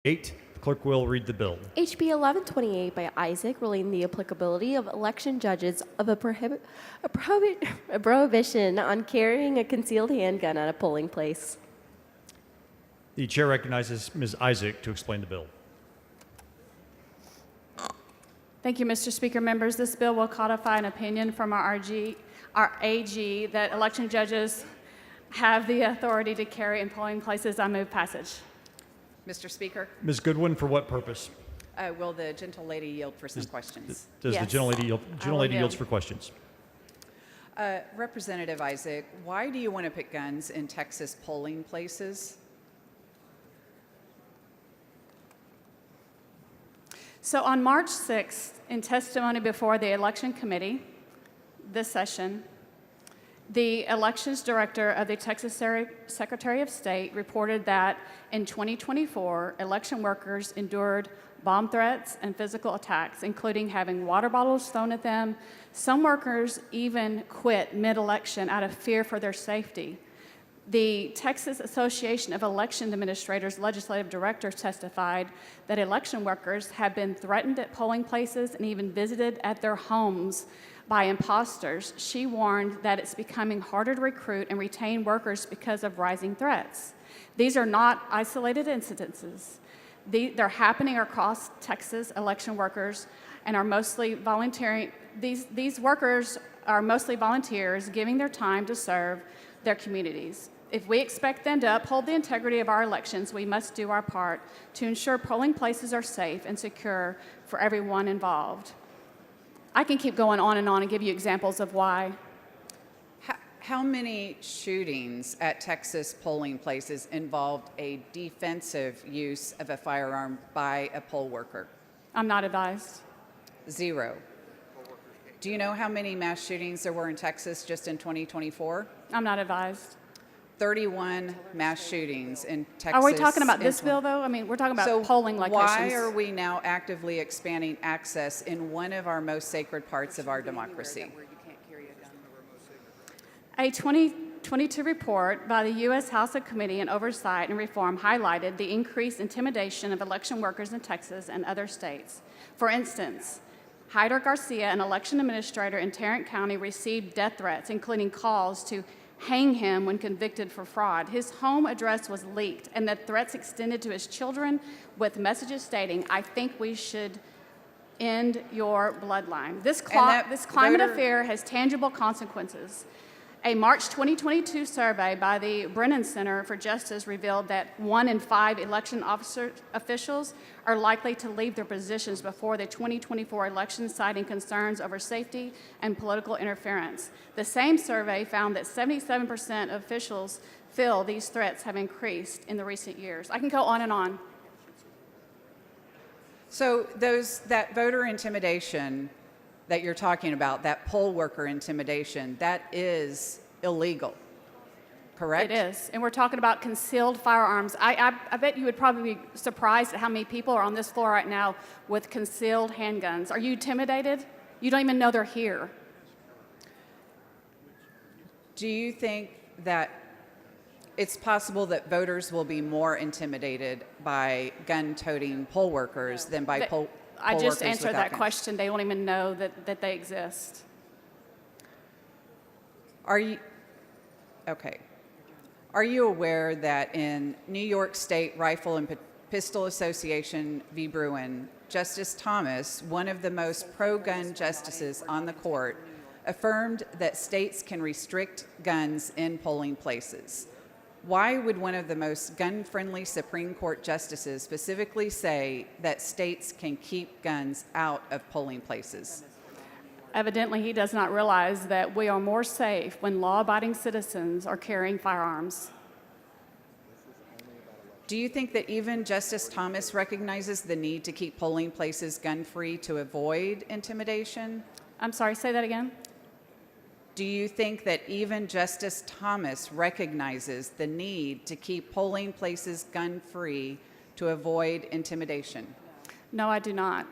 8. The clerk will read the bill. HB 1128 by Isaac, relating the applicability of election judges of a prohibition on carrying a concealed handgun at a polling place. The chair recognizes Ms. Isaac to explain the bill. Thank you, Mr. Speaker. Members, this bill will codify an opinion from our AG that election judges have the authority to carry in polling places. I move passage. Mr. Speaker, Ms. Goodwin, for what purpose? will the gentle lady yield for some questions? Does Yes. the gentlelady yield? Gentlelady yield. yields for questions. Representative Isaac, why do you want to put guns in Texas polling places? So on March 6th, in testimony before the Election Committee this session, the elections director of the Texas Secretary of State reported that in 2024, election workers endured bomb threats and physical attacks, including having water bottles thrown at them. Some workers even quit mid-election out of fear for their safety. The Texas Association of Election Administrators legislative director testified that election workers have been threatened at polling places and even visited at their homes by imposters. She warned that it's becoming harder to recruit and retain workers because of rising threats. These are not isolated incidences. They're happening across Texas. Election workers and are mostly volunteering. These workers are mostly volunteers giving their time to serve their communities. If we expect them to uphold the integrity of our elections, we must do our part to ensure polling places are safe and secure for everyone involved. I can keep going on and give you examples of why. How many shootings at Texas polling places involved a defensive use of a firearm by a poll worker? I'm not advised. 0. Do you know how many mass shootings there were in Texas just in 2024? I'm not advised. 31 mass shootings in Texas. Are we talking about in this bill, though? I mean, we're talking about So polling locations. why are we now actively expanding access in one of our most sacred parts of our democracy? A 2022 report by the U.S. House of Committee on Oversight and Reform highlighted the increased intimidation of election workers in Texas and other states. For instance, Hyder Garcia, an election administrator in Tarrant County, received death threats, including calls to hang him when convicted for fraud. His home address was leaked, and the threats extended to his children with messages stating, "I think we should end your bloodline." This climate of fear has tangible consequences. A March 2022 survey by the Brennan Center for Justice revealed that 1 in 5 election officials are likely to leave their positions before the 2024 election, citing concerns over safety and political interference. The same survey found that 77% of officials feel these threats have increased in the recent years. I can go on and on. So that voter intimidation that you're talking about, that poll worker intimidation, that is illegal, correct? It is, and we're talking about concealed firearms. I bet you would probably be surprised at how many people are on this floor right now with concealed handguns. Are you intimidated? You don't even know they're here. Do you think that it's possible that voters will be more intimidated by gun-toting poll workers than by poll I just workers answered without that guns? question. They don't even know that they exist. Are you aware that in New York State Rifle and Pistol Association v. Bruin, Justice Thomas, one of the most pro-gun justices on the court, affirmed that states can restrict guns in polling places? Why would one of the most gun-friendly Supreme Court justices specifically say that states can keep guns out of polling places? Evidently, he does not realize that we are more safe when law-abiding citizens are carrying firearms. Do you think that even Justice Thomas recognizes the need to keep polling places gun-free to avoid intimidation? I'm sorry, say that again? Do you think that even Justice Thomas recognizes the need to keep polling places gun-free to avoid intimidation? No, I do not.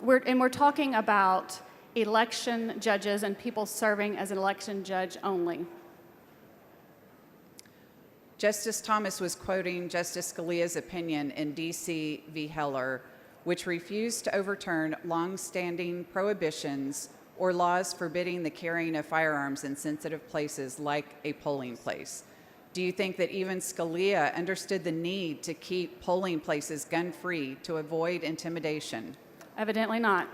We're talking about election judges and people serving as an election judge only. Justice Thomas was quoting Justice Scalia's opinion in D.C. v. Heller, which refused to overturn long-standing prohibitions or laws forbidding the carrying of firearms in sensitive places like a polling place. Do you think that even Scalia understood the need to keep polling places gun-free to avoid intimidation? Evidently not.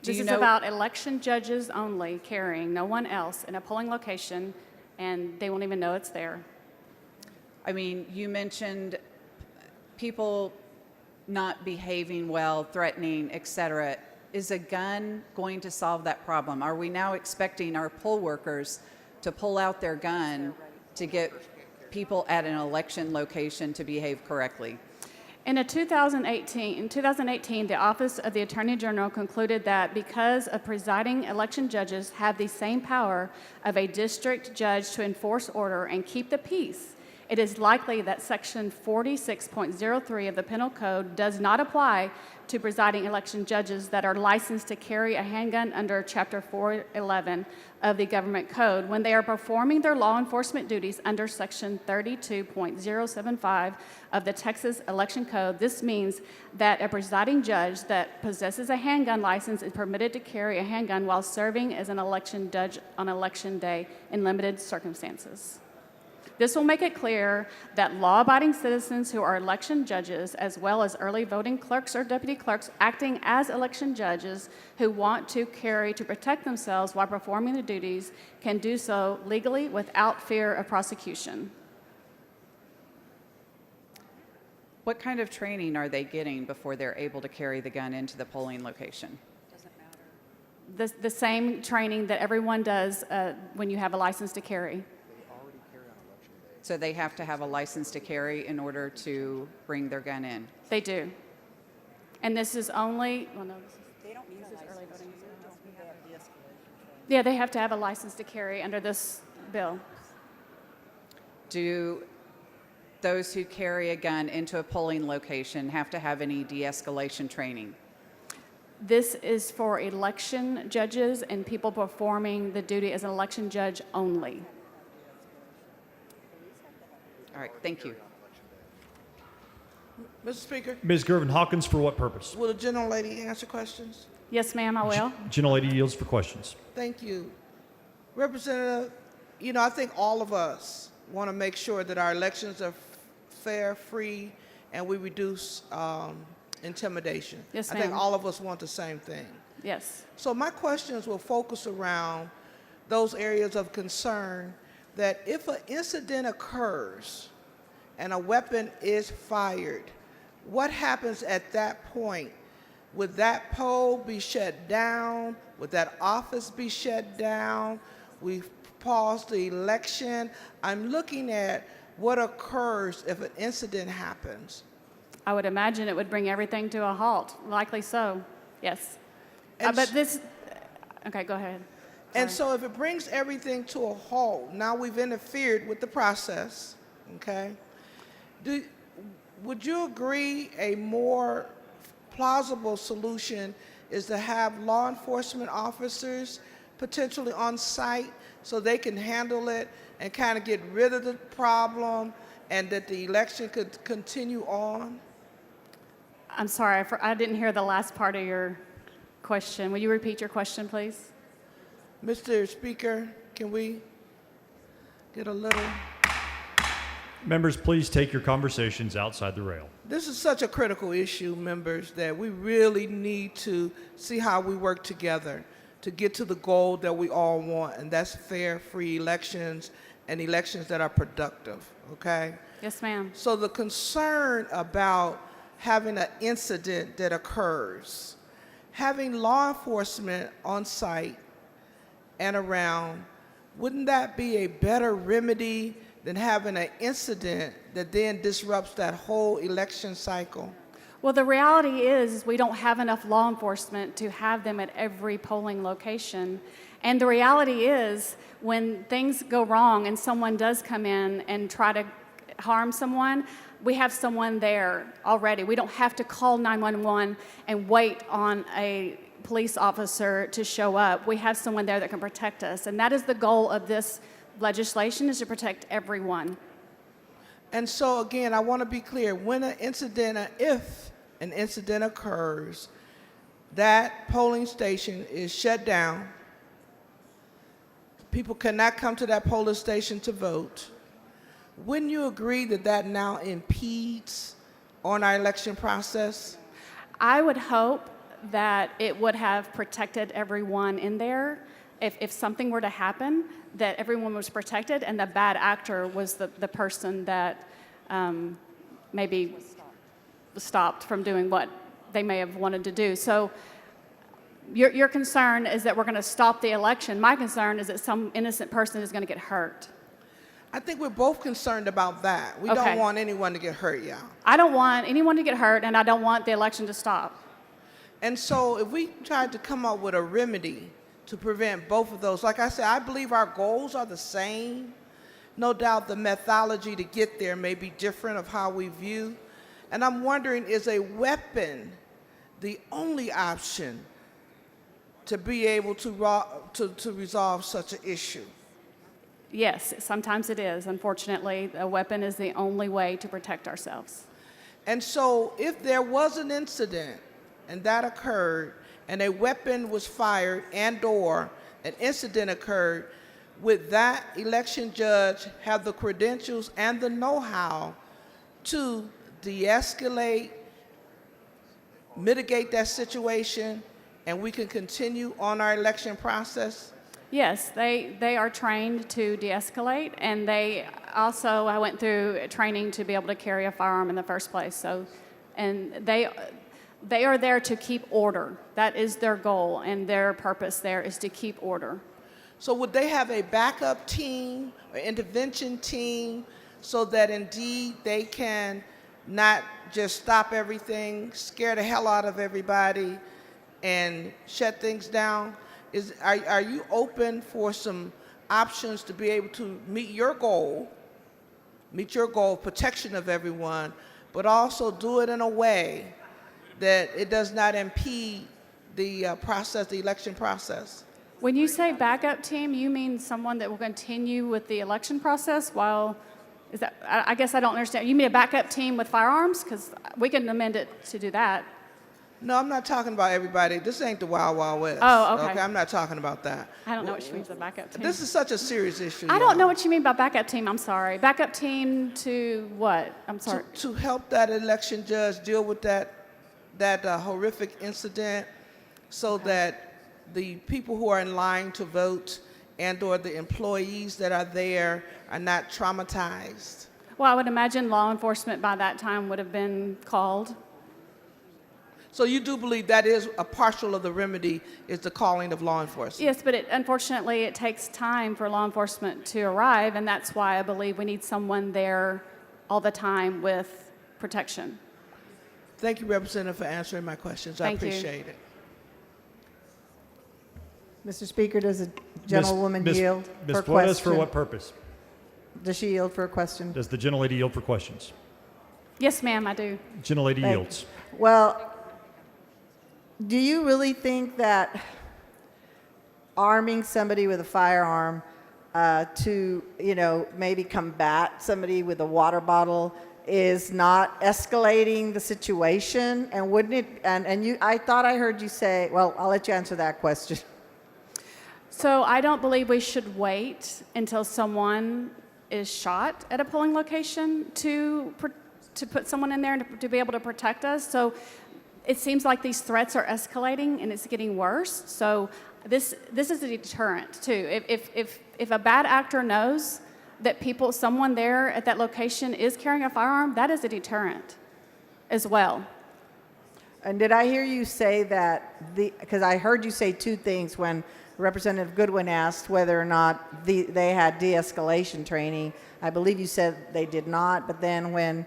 This is about election judges only carrying, no one else, in a polling location, and they won't even know it's there. I mean, you mentioned people not behaving well, threatening, etc. Is a gun going to solve that problem? Are we now expecting our poll workers to pull out their gun to get people at an election location to behave correctly? In 2018, the Office of the Attorney General concluded that because of presiding election judges have the same power of a district judge to enforce order and keep the peace, it is likely that Section 46.03 of the Penal Code does not apply to presiding election judges that are licensed to carry a handgun under Chapter 411 of the Government Code when they are performing their law enforcement duties under Section 32.075 of the Texas Election Code. This means that a presiding judge that possesses a handgun license is permitted to carry a handgun while serving as an election judge on Election Day in limited circumstances. This will make it clear that law-abiding citizens who are election judges, as well as early voting clerks or deputy clerks acting as election judges who want to carry to protect themselves while performing their duties, can do so legally without fear of prosecution. What kind of training are they getting before they're able to carry the gun into the polling location? The same training that everyone does when you have a license to carry. So they have to have a license to carry in order to bring their gun in? They do. And this is only, well, no, this is early voting. Yeah, they have to have a license to carry under this bill. Do those who carry a gun into a polling location have to have any de-escalation training? This is for election judges and people performing the duty as an election judge only. All right, thank you. Mr. Speaker, Ms. Gervin Hawkins, for what purpose? will the gentlelady answer questions? Yes, ma'am, I will. Gentlelady yields for questions. Thank you. Representative, I think all of us want to make sure that our elections are fair, free, and we reduce intimidation. Yes, I think ma'am. all of us want the same thing. Yes. So my questions will focus around those areas of concern that if an incident occurs and a weapon is fired, what happens at that point? Would that poll be shut down? Would that office be shut down? We've paused the election. I'm looking at what occurs if an incident happens. I would imagine it would bring everything to a halt, likely so, yes. And But this, okay, go ahead. And Sorry. so if it brings everything to a halt, now we've interfered with the process, okay? Would you agree a more plausible solution is to have law enforcement officers potentially on site so they can handle it and kind of get rid of the problem and that the election could continue on? I'm sorry, I didn't hear the last part of your question. Will you repeat your question, please? Mr. Speaker, can we get a little? Members, please take your conversations outside the rail. This is such a critical issue, members, that we really need to see how we work together to get to the goal that we all want, and that's fair, free elections and elections that are productive, okay? Yes, ma'am. So the concern about having an incident that occurs, having law enforcement on site and around, wouldn't that be a better remedy than having an incident that then disrupts that whole election cycle? Well, the reality is we don't have enough law enforcement to have them at every polling location. And the reality is when things go wrong and someone does come in and try to harm someone, we have someone there already. We don't have to call 911 and wait on a police officer to show up. We have someone there that can protect us. And that is the goal of this legislation is to protect everyone. And so again, I want to be clear, when if an incident occurs, that polling station is shut down. People cannot come to that polling station to vote. Wouldn't you agree that that now impedes on our election process? I would hope that it would have protected everyone in there. If something were to happen, that everyone was protected and the bad actor was the person that maybe was stopped from doing what they may have wanted to do. So your concern is that we're going to stop the election. My concern is that some innocent person is going to get hurt. I think we're both concerned about that. We Okay. don't want anyone to get hurt, y'all. I don't want anyone to get hurt, and I don't want the election to stop. And so if we tried to come up with a remedy to prevent both of those, like I said, I believe our goals are the same. No doubt the methodology to get there may be different of how we view. And I'm wondering, is a weapon the only option to be able to resolve such an issue? Yes, sometimes it is. Unfortunately, a weapon is the only way to protect ourselves. And so if there was an incident and that occurred and a weapon was fired and/or an incident occurred, would that election judge have the credentials and the know-how to de-escalate, mitigate that situation, and we can continue on our election process? Yes, they are trained to de-escalate, and I went through training to be able to carry a firearm in the first place. So, and they are there to keep order. That is their goal, and their purpose there is to keep order. So would they have a backup team or intervention team so that indeed they can not just stop everything, scare the hell out of everybody, and shut things down? Are you open for some options to be able to meet your goal, protection of everyone, but also do it in a way that it does not impede the process, the election process? When you say backup team, you mean someone that will continue with the election process while, is that, I guess I don't understand. You mean a backup team with firearms? Because we can amend it to do that. No, I'm not talking about everybody. This ain't the Wild Wild West. Oh, okay. I'm not talking about that. I don't know what you mean by backup team. This is such a serious issue. I y'all. don't know what you mean by backup team. I'm sorry. Backup team to what? I'm sorry. To help that election judge deal with that horrific incident, so that the people who are in line to vote and/or the employees that are there are not traumatized. Well, I would imagine law enforcement by that time would have been called. So you do believe that is a partial of the remedy, is the calling of law enforcement? Yes, but unfortunately, it takes time for law enforcement to arrive, and that's why I believe we need someone there all the time with protection. Thank you, Representative, for answering my questions. Thank I you. appreciate it. Mr. Speaker, does the gentlewoman yield for Ms. a Flores, question? for what purpose? Does she yield for a question? Does the gentlelady yield for questions? Yes, ma'am, I do. Gentlelady Thank yields. Well, do you really think that arming somebody with a firearm to, maybe combat somebody with a water bottle is not escalating the situation? And wouldn't it, I thought I heard you say, well, I'll let you answer that question. So I don't believe we should wait until someone is shot at a polling location to put someone in there and to be able to protect us. So it seems like these threats are escalating and it's getting worse. So this is a deterrent too. If a bad actor knows that someone there at that location is carrying a firearm, that is a deterrent as well. And did I hear you say that, because I heard you say two things when Representative Goodwin asked whether or not they had de-escalation training. I believe you said they did not, but then when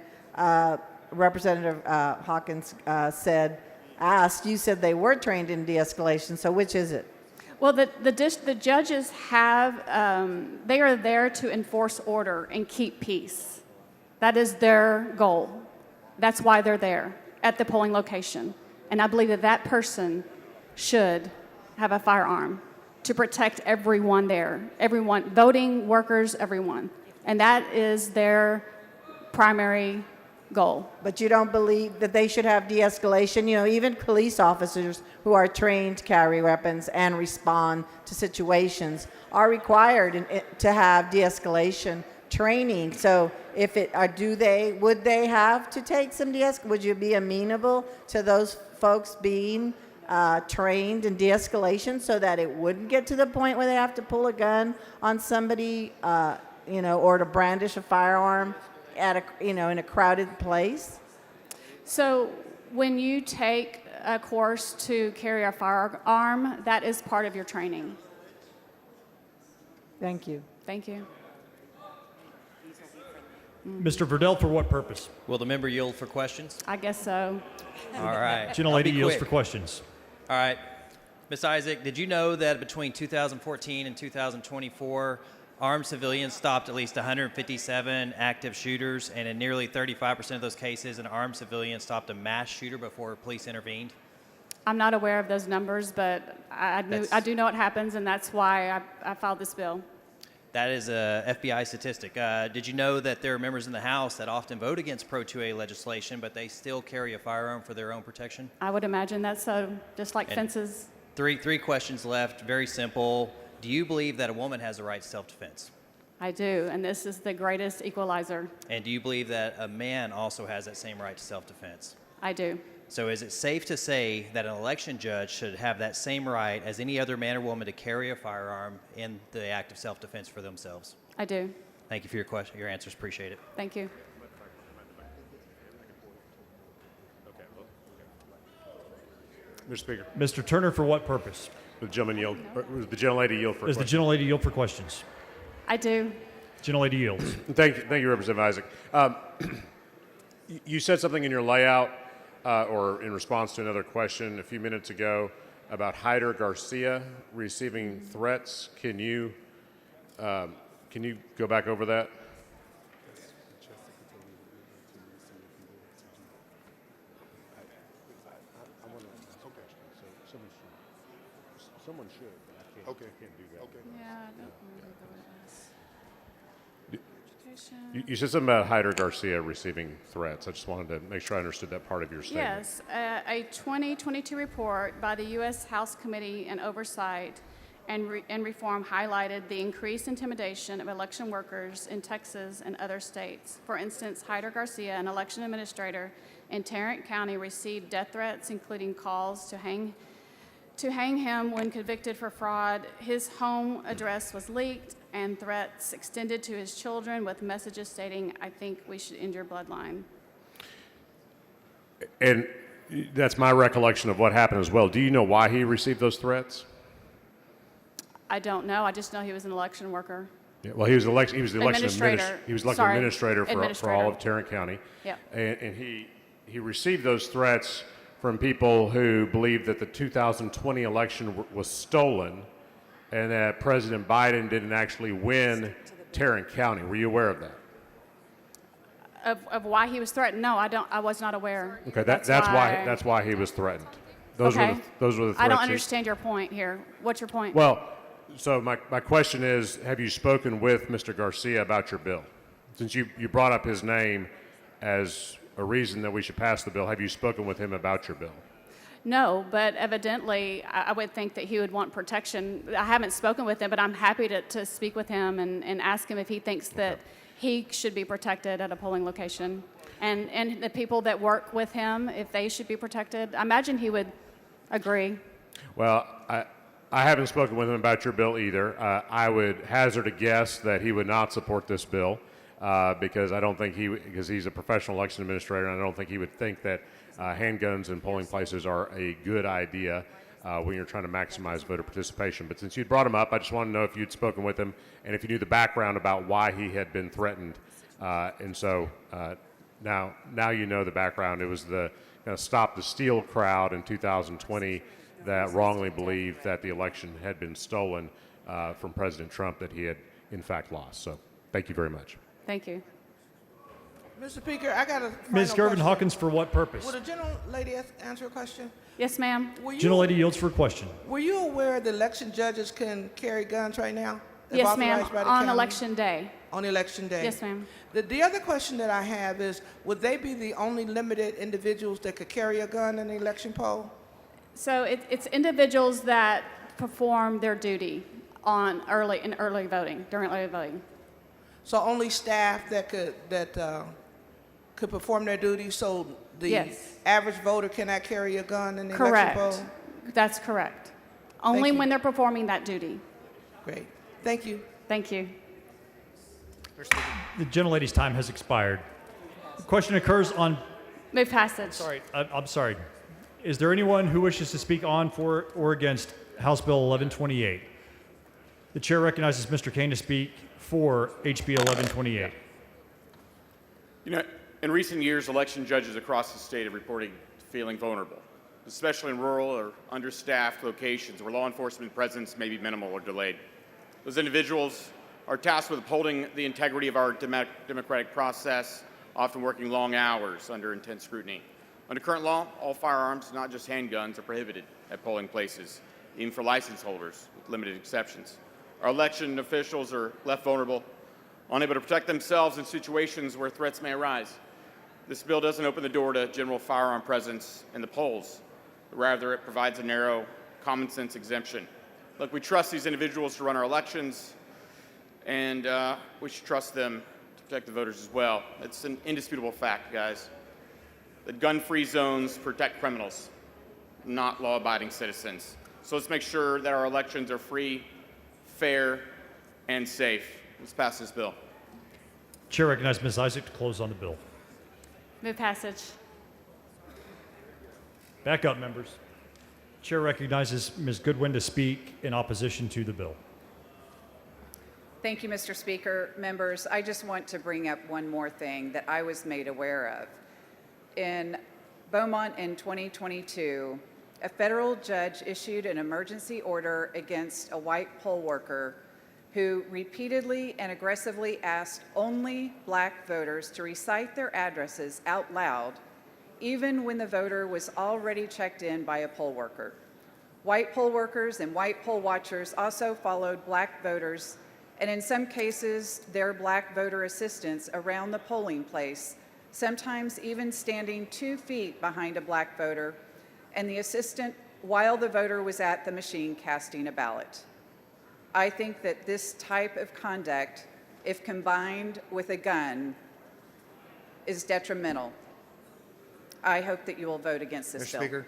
Representative Hawkins asked, you said they were trained in de-escalation. So which is it? Well, the judges they are there to enforce order and keep peace. That is their goal. That's why they're there at the polling location. And I believe that person should have a firearm. to protect everyone there, everyone, voting, workers, everyone. And that is their primary goal. But you don't believe that they should have de-escalation? You know, even police officers who are trained to carry weapons and respond to situations are required to have de-escalation training. So if it, would they have to take some de-escalation? Would you be amenable to those folks being trained in de-escalation so that it wouldn't get to the point where they have to pull a gun on somebody, or to brandish a firearm in a crowded place? So when you take a course to carry a firearm, that is part of your training. Thank you. Thank you. Mr. Verdell, for what purpose? Will the member yield for questions? I guess so. All right. Gentlelady I'll be yields quick. for questions. All right. Ms. Isaac, did you know that between 2014 and 2024, armed civilians stopped at least 157 active shooters, and in nearly 35% of those cases, an armed civilian stopped a mass shooter before police intervened? I'm not aware of those numbers, but I do know it happens, and that's why I filed this bill. That is a FBI statistic. Did you know that there are members in the House that often vote against Pro-2A legislation, but they still carry a firearm for their own protection? I would imagine that's so, just like And fences. Three questions left, very simple. Do you believe that a woman has a right to self-defense? I do, and this is the greatest equalizer. And do you believe that a man also has that same right to self-defense? I do. So is it safe to say that an election judge should have that same right as any other man or woman to carry a firearm in the act of self-defense for themselves? I do. Thank you for your answers. Appreciate it. Thank you. Mr. Speaker, Mr. Turner, for what purpose? would the gentleman yield, or would the gentlelady yield for a Does the question? gentlelady yield for questions? I do. Gentlelady yields. Thank you, Representative Isaac. You said something in your layout, or in response to another question a few minutes ago about Hyder Garcia receiving threats. Can you go back over that? Someone should, but I can't do that. Yeah, I don't remember what it was. Education. You said something about Hyder Garcia receiving threats. I just wanted to make sure I understood that part of your statement. Yes, a 2022 report by the U.S. House Committee on Oversight and Reform highlighted the increased intimidation of election workers in Texas and other states. For instance, Hyder Garcia, an election administrator in Tarrant County, received death threats, including calls to hang him when convicted for fraud. His home address was leaked, and threats extended to his children with messages stating, "I think we should end your bloodline." And that's my recollection of what happened as well. Do you know why he received those threats? I don't know. I just know he was an election worker. Yeah, well, he was the election Administrator. he was elected Sorry, administrator for all administrator. of Tarrant County. Yep. And he received those threats from people who believed that the 2020 election was stolen and that President Biden didn't actually win Tarrant County. Were you aware of that? Of why he was threatened? No, I was not aware. Okay, that's why he was threatened. Those Okay. were the threats. I don't understand your point here. What's your point? Well, so my question is, have you spoken with Mr. Garcia about your bill? Since you brought up his name as a reason that we should pass the bill, have you spoken with him about your bill? No, but evidently I would think that he would want protection. I haven't spoken with him, but I'm happy to speak with him and ask him if he thinks that he should be protected at a polling location. And the people that work with him, if they should be protected. I imagine he would agree. Well, I haven't spoken with him about your bill either. I would hazard a guess that he would not support this bill because because he's a professional election administrator, and I don't think he would think that handguns in polling places are a good idea when you're trying to maximize voter participation. But since you'd brought him up, I just want to know if you'd spoken with him and if you knew the background about why he had been threatened. And so now you know the background. It was the Stop the Steal crowd in 2020 that wrongly believed that the election had been stolen from President Trump, that he had in fact lost. So thank you very much. Thank you. Mr. Speaker, I got a Ms. final Gervin question. Hawkins, for what purpose? Would a gentle lady answer a question? Yes, ma'am. Gentlelady yields for a question. Were you aware the election judges can carry guns right now? if Yes, ma'am, authorized by the on county? election day. On election day? Yes, ma'am. The other question that I have is, would they be the only limited individuals that could carry a gun in the election poll? So it's individuals that perform their duty during early voting. So only staff that could perform their duties, so the Yes. average voter cannot carry a gun in the election Correct. poll? That's correct. Only you. when they're performing that duty. Great. Thank you. Thank you. The gentlelady's time has expired. The question occurs on. Move passage. Sorry, I'm sorry. Is there anyone who wishes to speak on, for, or against House Bill 1128? The chair recognizes Mr. Kane to speak for HB 1128. You know, in recent years, election judges across the state have reported feeling vulnerable, especially in rural or understaffed locations where law enforcement presence may be minimal or delayed. Those individuals are tasked with upholding the integrity of our democratic process, often working long hours under intense scrutiny. Under current law, all firearms, not just handguns, are prohibited at polling places, even for license holders, with limited exceptions. Our election officials are left vulnerable, unable to protect themselves in situations where threats may arise. This bill doesn't open the door to general firearm presence in the polls. Rather, it provides a narrow, common-sense exemption. Look, we trust these individuals to run our elections, and we should trust them to protect the voters as well. It's an indisputable fact, guys, that gun-free zones protect criminals, not law-abiding citizens. So let's make sure that our elections are free, fair, and safe. Let's pass this bill. Chair recognizes Ms. Isaac to close on the bill. Move passage. Back up, members. Chair recognizes Ms. Goodwin to speak in opposition to the bill. Thank you, Mr. Speaker. Members, I just want to bring up one more thing that I was made aware of. In Beaumont in 2022, a federal judge issued an emergency order against a white poll worker who repeatedly and aggressively asked only black voters to recite their addresses out loud, even when the voter was already checked in by a poll worker. White poll workers and white poll watchers also followed black voters, and in some cases, their black voter assistants around the polling place, sometimes even standing 2 feet behind a black voter, and the assistant while the voter was at the machine casting a ballot. I think that this type of conduct, if combined with a gun, is detrimental. I hope that you will vote against this Mr. bill. Speaker,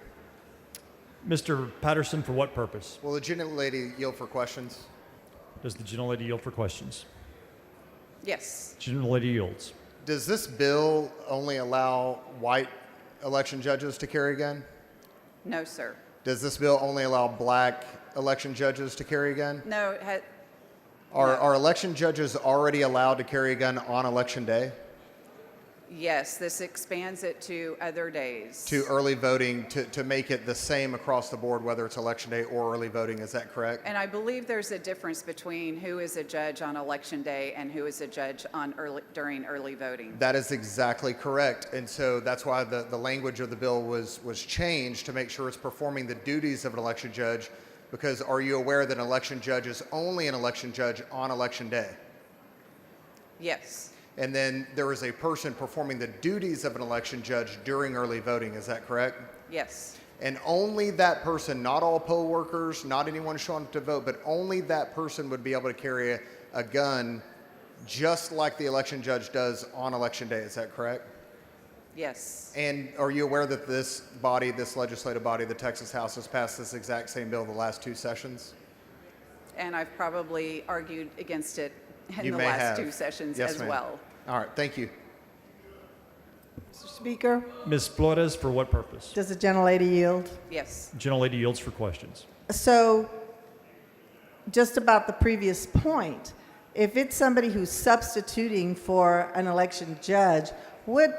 Mr. Patterson, for what purpose? will the gentlelady yield for questions? Does the gentlelady yield for questions? Yes. Gentlelady yields. Does this bill only allow white election judges to carry a gun? No, sir. Does this bill only allow black election judges to carry a gun? No, Are election judges already allowed to carry a gun on election day? yes, this expands it to other days. To early voting, to make it the same across the board, whether it's election day or early voting, is that correct? And I believe there's a difference between who is a judge on election day and who is a judge on during early voting. That is exactly correct. And so that's why the language of the bill was changed to make sure it's performing the duties of an election judge. Because are you aware that an election judge is only an election judge on election day? Yes. And then there is a person performing the duties of an election judge during early voting, is that correct? Yes. And only that person, not all poll workers, not anyone showing up to vote, but only that person would be able to carry a gun just like the election judge does on election day, is that correct? Yes. And are you aware that this body, this legislative body, the Texas House, has passed this exact same bill the last 2 sessions? And I've probably argued against it in You the may last have. 2 sessions Yes, as ma'am. well. All right, thank you. Mr. Speaker, Ms. Flores, for what purpose? does the gentlelady yield? Yes. Gentlelady yields for questions. So, just about the previous point, if it's somebody who's substituting for an election judge,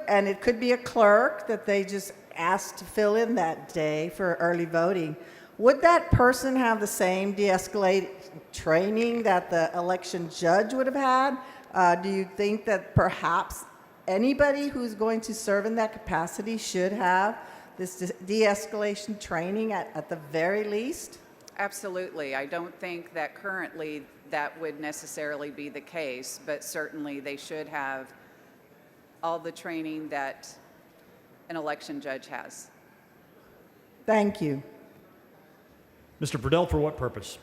and it could be a clerk that they just asked to fill in that day for early voting, would that person have the same de-escalate training that the election judge would have had? Do you think that perhaps anybody who's going to serve in that capacity should have this de-escalation training at the very least? Absolutely. I don't think that currently that would necessarily be the case, but certainly they should have all the training that an election judge has. Thank you. Mr. Purdell, for what purpose?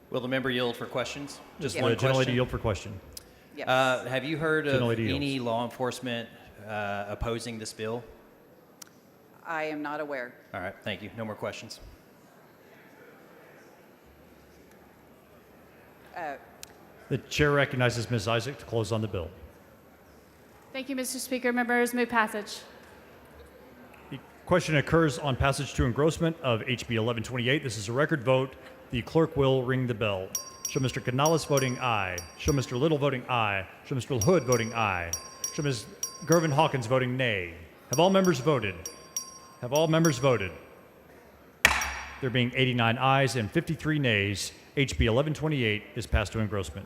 Will the member yield for questions? Just The one gentlelady question. yield for question. Yes. Have you heard of Gentlelady yields. any law enforcement opposing this bill? I am not aware. All right, thank you. No more questions. The chair recognizes Ms. Isaac to close on the bill. Thank you, Mr. Speaker. Members, move passage. The question occurs on passage to engrossment of HB 1128. This is a record vote. The clerk will ring the bell. Show Mr. Canales voting aye. Show Mr. Little voting aye. Show Mr. Hood voting aye. Show Ms. Gervin Hawkins voting nay. Have all members voted? Have all members voted? There being 89 ayes and 53 nays, HB 1128 is passed to engrossment.